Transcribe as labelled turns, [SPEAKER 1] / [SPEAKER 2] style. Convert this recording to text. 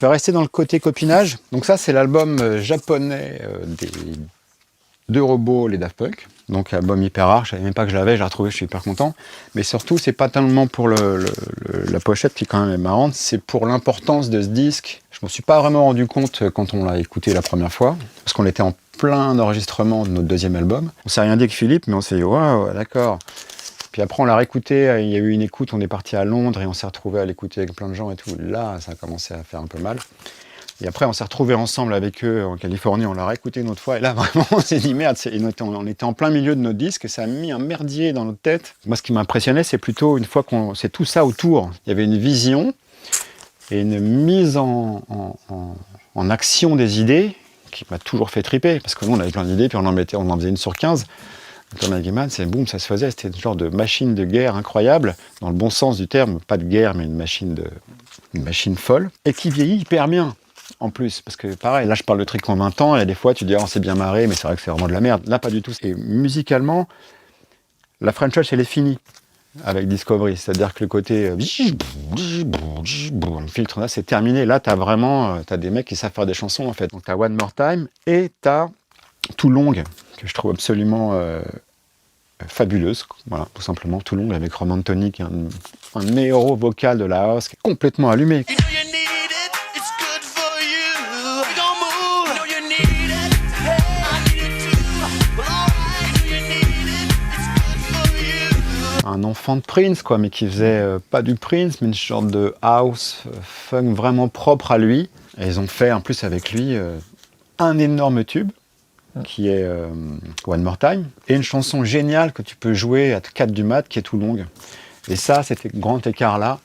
[SPEAKER 1] Je vais rester dans le côté copinage. Donc ça, c'est l'album japonais des deux robots, les Daft Punk. Donc album hyper rare, je savais même pas que je l'avais, j'ai retrouvé, je suis hyper content. Mais surtout, c'est pas tellement pour la pochette qui est quand même marrante, c'est pour l'importance de ce disque. Je m'en suis pas vraiment rendu compte quand on l'a écouté la première fois, parce qu'on était en plein enregistrement de notre deuxième album. On s'est rien dit avec Philippe, mais on s'est dit, waouh, d'accord. Puis après, on l'a réécouté, il y a eu une écoute, on est parti à Londres et on s'est retrouvé à l'écouter avec plein de gens et tout. Là, ça a commencé à faire un peu mal. Et après, on s'est retrouvés ensemble avec eux en Californie, on l'a réécouté une autre fois. Et là, vraiment, on s'est dit, merde, on était en plein milieu de notre disque et ça a mis un merdier dans notre tête. Moi, ce qui m'impressionnait, c'est plutôt une fois c'est tout ça autour. Il y avait une vision et une mise en action des idées qui m'a toujours fait triper. Parce que nous, on avait plein d'idées, puis on en faisait une sur 15. Comme avec Gaiman, c'est boum, ça se faisait. C'était une genre de machine de guerre incroyable, dans le bon sens du terme, pas de guerre, mais une machine folle, et qui vieillit hyper bien. En plus, parce que pareil, là je parle de trucs en 20 ans, et des fois tu dis, oh, c'est bien marré, mais c'est vrai que c'est vraiment de la merde. Là, pas du tout. Et musicalement, la French Touch, elle est finie avec Discovery. C'est-à-dire que le côté le filtre, là, c'est terminé. Là, t'as des mecs qui savent faire des chansons, en fait. Donc t'as One More Time, et t'as Too Long, que je trouve absolument fabuleuse. Voilà, tout simplement. Too Long, avec Roman Anthony, qui est un héros vocal de la house, qui est complètement allumé. Un enfant de Prince, quoi, mais qui faisait pas du Prince, mais une sorte de house funk vraiment propre à lui. Et ils ont fait, en plus, avec lui, un énorme tube, qui est One More Time, et une chanson géniale que tu peux jouer à 4 du mat, qui est Too Long. Et ça, cet grand écart-là,